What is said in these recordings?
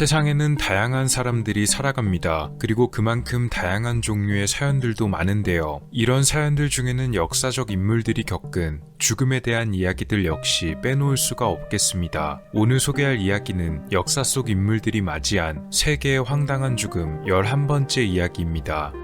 세상에는 다양한 사람들이 살아갑니다. 그리고 그만큼 다양한 종류의 사연들도 많은데요. 이런 사연들 중에는 역사적 인물들이 겪은 죽음에 대한 이야기들 역시 빼놓을 수가 없겠습니다. 오늘 소개할 이야기는 역사 속 인물들이 맞이한 세계의 황당한 죽음 11번째 이야기입니다.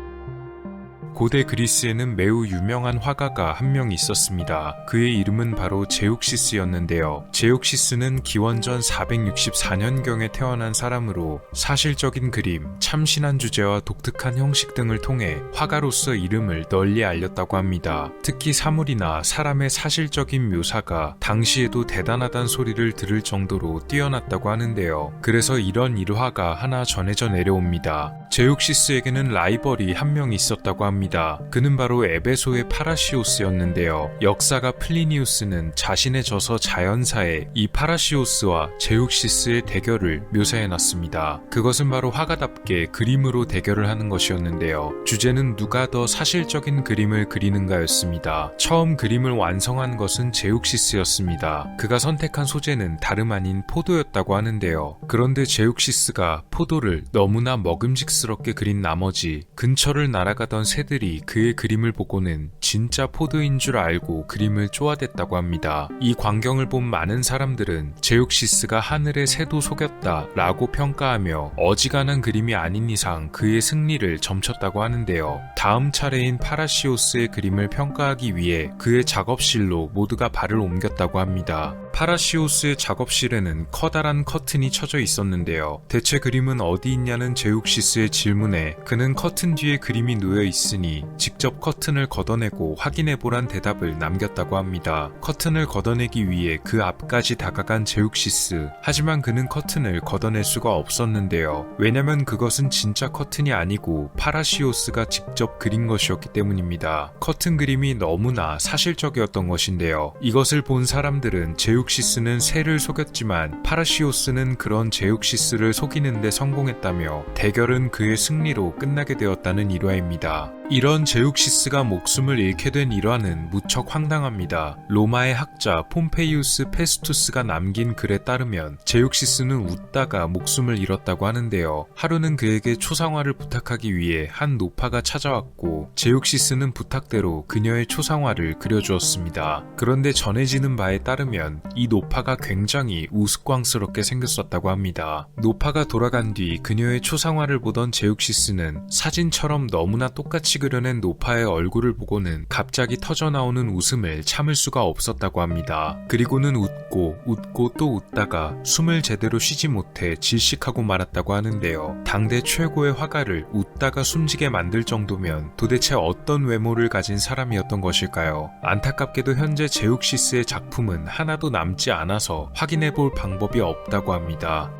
고대 그리스에는 매우 유명한 화가가 한 명 있었습니다. 그의 이름은 바로 제욱시스였는데요. 제욱시스는 기원전 464년경에 태어난 사람으로 사실적인 그림, 참신한 주제와 독특한 형식 등을 통해 화가로서 이름을 널리 알렸다고 합니다. 특히 사물이나 사람의 사실적인 묘사가 당시에도 대단하다는 소리를 들을 정도로 뛰어났다고 하는데요. 그래서 이런 일화가 하나 전해져 내려옵니다. 제욱시스에게는 라이벌이 한 명 있었다고 합니다. 그는 바로 에베소의 파라시오스였는데요. 역사가 플리니우스는 자신의 저서 자연사에 이 파라시오스와 제욱시스의 대결을 묘사해놨습니다. 그것은 바로 화가답게 그림으로 대결을 하는 것이었는데요. 주제는 누가 더 사실적인 그림을 그리는가였습니다. 처음 그림을 완성한 것은 제욱시스였습니다. 그가 선택한 소재는 다름 아닌 포도였다고 하는데요. 그런데 제욱시스가 포도를 너무나 먹음직스럽게 그린 나머지 근처를 날아가던 새들이 그의 그림을 보고는 진짜 포도인 줄 알고 그림을 쪼아댔다고 합니다. 이 광경을 본 많은 사람들은 제욱시스가 하늘의 새도 속였다 라고 평가하며 어지간한 그림이 아닌 이상 그의 승리를 점쳤다고 하는데요. 다음 차례인 파라시오스의 그림을 평가하기 위해 그의 작업실로 모두가 발을 옮겼다고 합니다. 파라시오스의 작업실에는 커다란 커튼이 쳐져 있었는데요. 대체 그림은 어디 있냐는 제욱시스의 질문에 그는 커튼 뒤에 그림이 놓여 있으니 직접 커튼을 걷어내고 확인해보란 대답을 남겼다고 합니다. 커튼을 걷어내기 위해 그 앞까지 다가간 제욱시스. 하지만 그는 커튼을 걷어낼 수가 없었는데요. 왜냐면 그것은 진짜 커튼이 아니고 파라시오스가 직접 그린 것이었기 때문입니다. 커튼 그림이 너무나 사실적이었던 것인데요. 이것을 본 사람들은 제욱시스는 새를 속였지만 파라시오스는 그런 제욱시스를 속이는데 성공했다며 대결은 그의 승리로 끝나게 되었다는 일화입니다. 이런 제욱시스가 목숨을 잃게 된 일화는 무척 황당합니다. 로마의 학자 폼페이우스 페스투스가 남긴 글에 따르면 제욱시스는 웃다가 목숨을 잃었다고 하는데요. 하루는 그에게 초상화를 부탁하기 위해 한 노파가 찾아왔고 제욱시스는 부탁대로 그녀의 초상화를 그려주었습니다. 그런데 전해지는 바에 따르면 이 노파가 굉장히 우스꽝스럽게 생겼었다고 합니다. 노파가 돌아간 뒤 그녀의 초상화를 보던 제욱시스는 사진처럼 너무나 똑같이 그려낸 노파의 얼굴을 보고는 갑자기 터져나오는 웃음을 참을 수가 없었다고 합니다. 그리고는 웃고 또 웃다가 숨을 제대로 쉬지 못해 질식하고 말았다고 하는데요. 당대 최고의 화가를 웃다가 숨지게 만들 정도면 도대체 어떤 외모를 가진 사람이었던 것일까요? 안타깝게도 현재 제욱시스의 작품은 하나도 남지 않아서 확인해볼 방법이 없다고 합니다.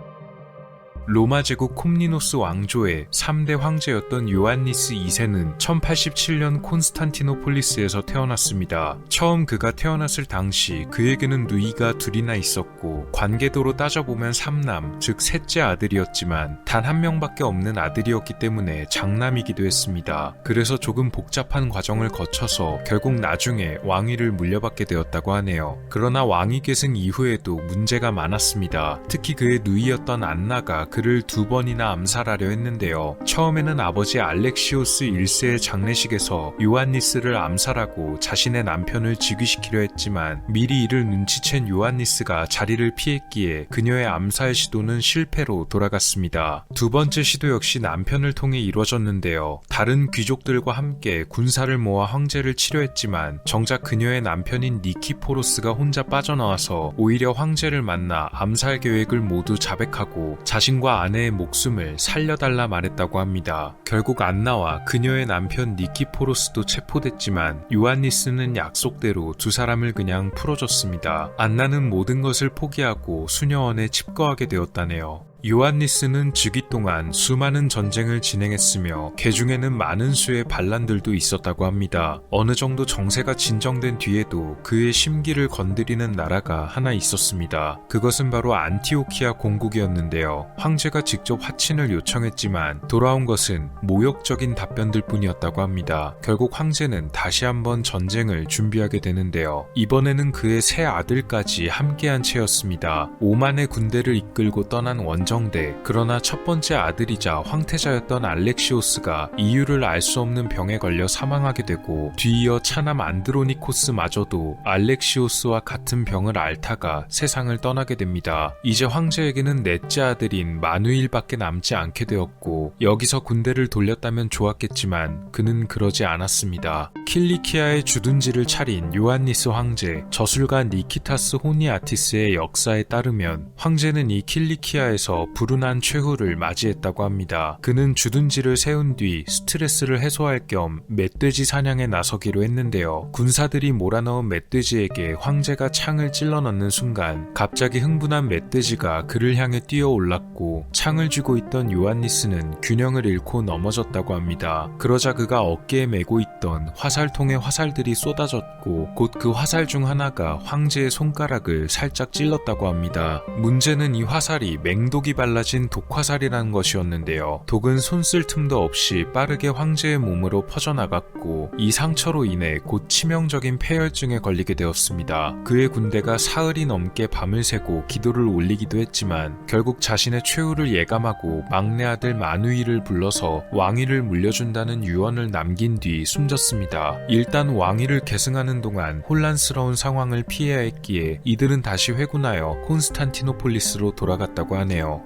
로마 제국 콤니노스 왕조의 3대 황제였던 요한니스 2세는 1087년 콘스탄티노폴리스에서 태어났습니다. 처음 그가 태어났을 당시 그에게는 누이가 둘이나 있었고 관계도로 따져보면 3남, 즉 셋째 아들이었지만 단 한 명밖에 없는 아들이었기 때문에 장남이기도 했습니다. 그래서 조금 복잡한 과정을 거쳐서 결국 나중에 왕위를 물려받게 되었다고 하네요. 그러나 왕위 계승 이후에도 문제가 많았습니다. 특히 그의 누이였던 안나가 그를 2번이나 암살하려 했는데요. 처음에는 아버지 알렉시오스 1세의 장례식에서 요한니스를 암살하고 자신의 남편을 즉위시키려 했지만 미리 이를 눈치챈 요한니스가 자리를 피했기에 그녀의 암살 시도는 실패로 돌아갔습니다. 두 번째 시도 역시 남편을 통해 이루어졌는데요. 다른 귀족들과 함께 군사를 모아 황제를 치료했지만 정작 그녀의 남편인 니키포로스가 혼자 빠져나와서 오히려 황제를 만나 암살 계획을 모두 자백하고 자신과 아내의 목숨을 살려달라 말했다고 합니다. 결국 안나와 그녀의 남편 니키포로스도 체포됐지만 요한니스는 약속대로 두 사람을 그냥 풀어줬습니다. 안나는 모든 것을 포기하고 수녀원에 칩거하게 되었다네요. 요한니스는 즉위 동안 수많은 전쟁을 진행했으며 그 중에는 많은 수의 반란들도 있었다고 합니다. 어느 정도 정세가 진정된 뒤에도 그의 심기를 건드리는 나라가 하나 있었습니다. 그것은 바로 안티오키아 공국이었는데요. 황제가 직접 화친을 요청했지만 돌아온 것은 모욕적인 답변들 뿐이었다고 합니다. 결국 황제는 다시 한번 전쟁을 준비하게 되는데요. 이번에는 그의 세 아들까지 함께한 채였습니다. 5만의 군대를 이끌고 떠난 원정 진정돼. 그러나 첫 번째 아들이자 황태자였던 알렉시오스가 이유를 알 수 없는 병에 걸려 사망하게 되고, 뒤이어 차남 안드로니코스마저도 알렉시오스와 같은 병을 앓다가 세상을 떠나게 됩니다. 이제 황제에게는 넷째 아들인 마누일밖에 남지 않게 되었고, 여기서 군대를 돌렸다면 좋았겠지만 그는 그러지 않았습니다. 킬리키아의 주둔지를 차린 요한니스 황제, 저술가 니키타스 호니아티스의 역사에 따르면 황제는 이 킬리키아에서 불운한 최후를 맞이했다고 합니다. 그는 주둔지를 세운 뒤 스트레스를 해소할 겸 멧돼지 사냥에 나서기로 했는데요. 군사들이 몰아넣은 멧돼지에게 황제가 창을 찔러 넣는 순간 갑자기 흥분한 멧돼지가 그를 향해 뛰어올랐고, 창을 쥐고 있던 요한니스는 균형을 잃고 넘어졌다고 합니다. 그러자 그가 어깨에 메고 있던 화살통에 화살들이 쏟아졌고, 곧 그 화살 중 하나가 황제의 손가락을 살짝 찔렀다고 합니다. 문제는 이 화살이 맹독이 발라진 독화살이라는 것이었는데요. 독은 손 쓸 틈도 없이 빠르게 황제의 몸으로 퍼져나갔고, 이 상처로 인해 곧 치명적인 폐혈증에 걸리게 되었습니다. 그의 군대가 사흘이 넘게 밤을 새고 기도를 올리기도 했지만 결국 자신의 최후를 예감하고 막내 아들 마누이를 불러서 왕위를 물려준다는 유언을 남긴 뒤 숨졌습니다. 일단 왕위를 계승하는 동안 혼란스러운 상황을 피해야 했기에 이들은 다시 회군하여 콘스탄티노폴리스로 돌아갔다고 하네요.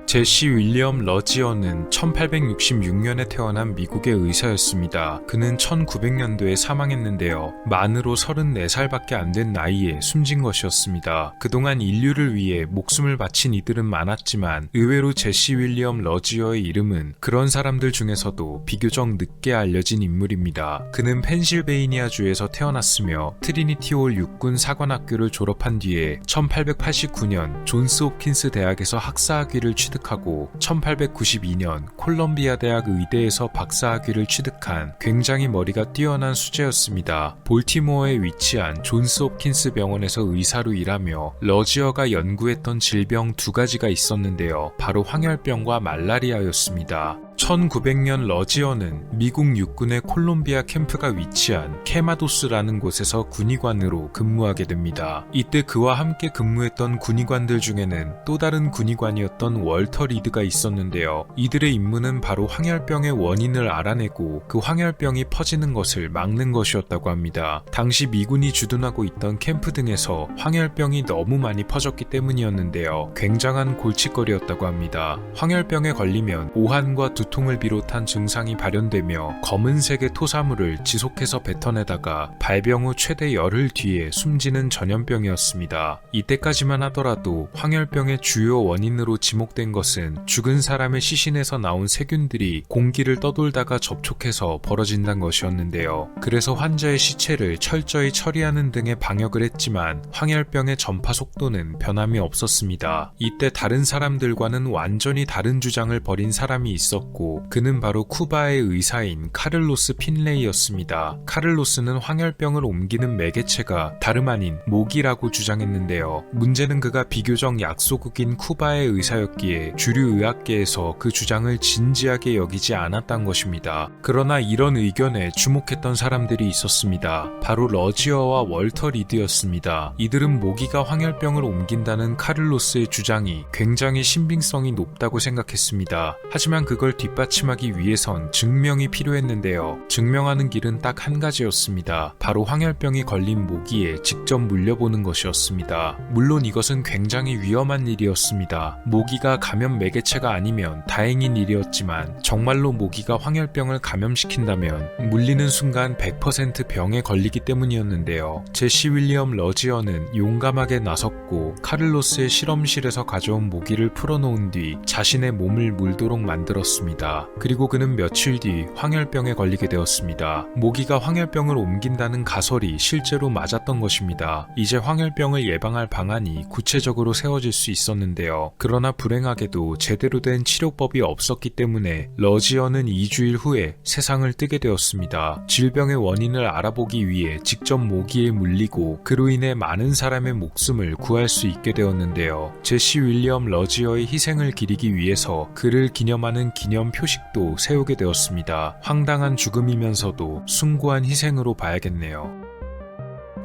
제시 윌리엄 러지어는 1866년에 태어난 미국의 의사였습니다. 그는 1900년도에 사망했는데요. 만으로 34살밖에 안 된 나이에 숨진 것이었습니다. 그동안 인류를 위해 목숨을 바친 이들은 많았지만 의외로 제시 윌리엄 러지어의 이름은 그런 사람들 중에서도 비교적 늦게 알려진 인물입니다. 그는 펜실베이니아주에서 태어났으며 트리니티홀 육군 사관학교를 졸업한 뒤에 1889년 존스 홉킨스 대학에서 학사학위를 취득하고 1892년 콜럼비아 대학 의대에서 박사학위를 취득한 굉장히 머리가 뛰어난 수재였습니다. 볼티모어에 위치한 존스 홉킨스 병원에서 의사로 일하며 러지어가 연구했던 질병 두 가지가 있었는데요. 바로 황열병과 말라리아였습니다. 1900년 러지어는 미국 육군의 콜롬비아 캠프가 위치한 케마도스라는 곳에서 군의관으로 근무하게 됩니다. 이때 그와 함께 근무했던 군의관들 중에는 또 다른 군의관이었던 월터 리드가 있었는데요. 이들의 임무는 바로 황열병의 원인을 알아내고 그 황열병이 퍼지는 것을 막는 것이었다고 합니다. 당시 미군이 주둔하고 있던 캠프 등에서 황열병이 너무 많이 퍼졌기 때문이었는데요. 굉장한 골칫거리였다고 합니다. 황열병에 걸리면 오한과 두통을 비롯한 증상이 발현되며 검은색의 토사물을 지속해서 뱉어내다가 발병 후 최대 열흘 뒤에 숨지는 전염병이었습니다. 이때까지만 하더라도 황열병의 주요 원인으로 지목된 것은 죽은 사람의 시신에서 나온 세균들이 공기를 떠돌다가 접촉해서 벌어진다는 것이었는데요. 그래서 환자의 시체를 철저히 처리하는 등의 방역을 했지만 황열병의 전파 속도는 변함이 없었습니다. 이때 다른 사람들과는 완전히 다른 주장을 벌인 사람이 있었고, 그는 바로 쿠바의 의사인 카를로스 핀레이였습니다. 카를로스는 황열병을 옮기는 매개체가 다름 아닌 모기라고 주장했는데요. 문제는 그가 비교적 약소국인 쿠바의 의사였기에 주류 의학계에서 그 주장을 진지하게 여기지 않았던 것입니다. 그러나 이런 의견에 주목했던 사람들이 있었습니다. 바로 러지어와 월터 리드였습니다. 이들은 모기가 황열병을 옮긴다는 카를로스의 주장이 굉장히 신빙성이 높다고 생각했습니다. 하지만 그걸 뒷받침하기 위해선 증명이 필요했는데요. 증명하는 길은 딱 한 가지였습니다. 바로 황열병이 걸린 모기에 직접 물려보는 것이었습니다. 물론 이것은 굉장히 위험한 일이었습니다. 모기가 감염 매개체가 아니면 다행인 일이었지만 정말로 모기가 황열병을 감염시킨다면 물리는 순간 100% 병에 걸리기 때문이었는데요. 제시 윌리엄 러지어는 용감하게 나섰고 카를로스의 실험실에서 가져온 모기를 풀어놓은 뒤 자신의 몸을 물도록 만들었습니다. 그리고 그는 며칠 뒤 황열병에 걸리게 되었습니다. 모기가 황열병을 옮긴다는 가설이 실제로 맞았던 것입니다. 이제 황열병을 예방할 방안이 구체적으로 세워질 수 있었는데요. 그러나 불행하게도 제대로 된 치료법이 없었기 때문에 러지어는 2주일 후에 세상을 뜨게 되었습니다. 질병의 원인을 알아보기 위해 직접 모기에 물리고 그로 인해 많은 사람의 목숨을 구할 수 있게 되었는데요. 제시 윌리엄 러지어의 희생을 기리기 위해서 그를 기념하는 기념 표식도 세우게 되었습니다. 황당한 죽음이면서도 숭고한 희생으로 봐야겠네요.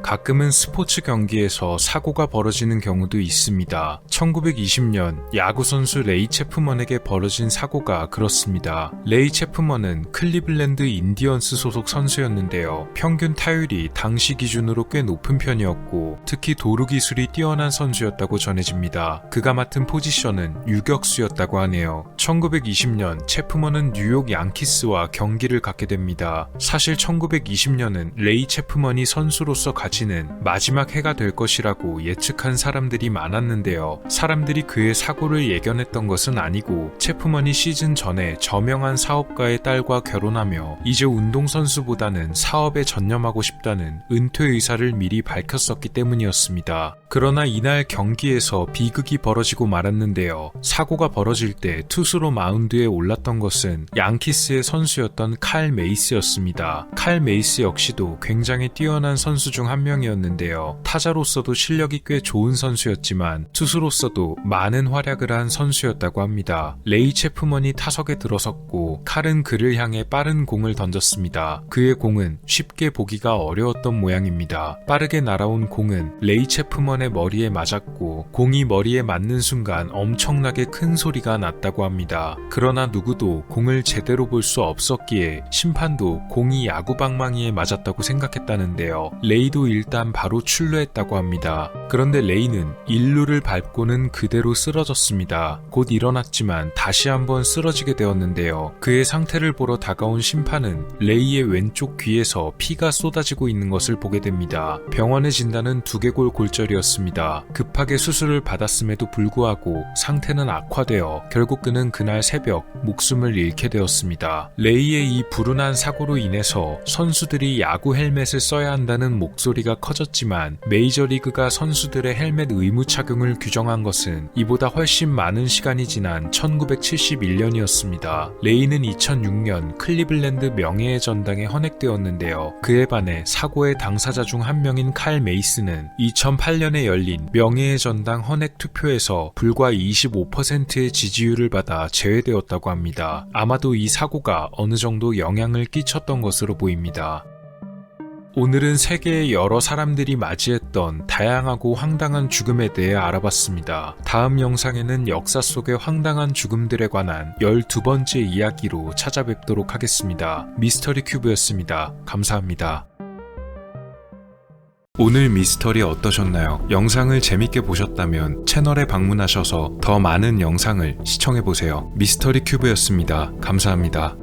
가끔은 스포츠 경기에서 사고가 벌어지는 경우도 있습니다. 1920년 야구 선수 레이 체프먼에게 벌어진 사고가 그렇습니다. 레이 체프먼은 클리블랜드 인디언스 소속 선수였는데요. 평균 타율이 당시 기준으로 꽤 높은 편이었고 특히 도루 기술이 뛰어난 선수였다고 전해집니다. 그가 맡은 포지션은 유격수였다고 하네요. 1920년 체프먼은 뉴욕 양키스와 경기를 갖게 됩니다. 사실 1920년은 레이 체프먼이 선수로서 가지는 마지막 해가 될 것이라고 예측한 사람들이 많았는데요. 사람들이 그의 사고를 예견했던 것은 아니고 체프먼이 시즌 전에 저명한 사업가의 딸과 결혼하며 이제 운동선수보다는 사업에 전념하고 싶다는 은퇴 의사를 미리 밝혔었기 때문이었습니다. 그러나 이날 경기에서 비극이 벌어지고 말았는데요. 사고가 벌어질 때 투수로 마운드에 올랐던 것은 양키스의 선수였던 칼 메이스였습니다. 칼 메이스 역시도 굉장히 뛰어난 선수 중 한 명이었는데요. 타자로서도 실력이 꽤 좋은 선수였지만 투수로서도 많은 활약을 한 선수였다고 합니다. 레이 체프먼이 타석에 들어섰고 칼은 그를 향해 빠른 공을 던졌습니다. 그의 공은 쉽게 보기가 어려웠던 모양입니다. 빠르게 날아온 공은 레이 체프먼의 머리에 맞았고 공이 머리에 맞는 순간 엄청나게 큰 소리가 났다고 합니다. 그러나 누구도 공을 제대로 볼 수 없었기에 심판도 공이 야구 방망이에 맞았다고 생각했다는데요. 레이도 일단 바로 출루했다고 합니다. 그런데 레이는 1루를 밟고는 그대로 쓰러졌습니다. 곧 일어났지만 다시 한번 쓰러지게 되었는데요. 그의 상태를 보러 다가온 심판은 레이의 왼쪽 귀에서 피가 쏟아지고 있는 것을 보게 됩니다. 병원의 진단은 두개골 골절이었습니다. 급하게 수술을 받았음에도 불구하고 상태는 악화되어 결국 그는 그날 새벽 목숨을 잃게 되었습니다. 레이의 이 불운한 사고로 인해서 선수들이 야구 헬멧을 써야 한다는 목소리가 커졌지만 메이저리그가 선수들의 헬멧 의무 착용을 규정한 것은 이보다 훨씬 많은 시간이 지난 1971년이었습니다. 레이는 2006년 클리블랜드 명예의 전당에 헌액되었는데요. 그에 반해 사고의 당사자 중 한 명인 칼 메이스는 2008년에 열린 명예의 전당 헌액 투표에서 불과 25%의 지지율을 받아 제외되었다고 합니다. 아마도 이 사고가 어느 정도 영향을 끼쳤던 것으로 보입니다. 오늘은 세계의 여러 사람들이 맞이했던 다양하고 황당한 죽음에 대해 알아봤습니다. 다음 영상에는 역사 속의 황당한 죽음들에 관한 12번째 이야기로 찾아뵙도록 하겠습니다. 미스터리 큐브였습니다. 감사합니다. 오늘 미스터리 어떠셨나요? 영상을 재밌게 보셨다면 채널에 방문하셔서 더 많은 영상을 시청해보세요. 미스터리 큐브였습니다. 감사합니다.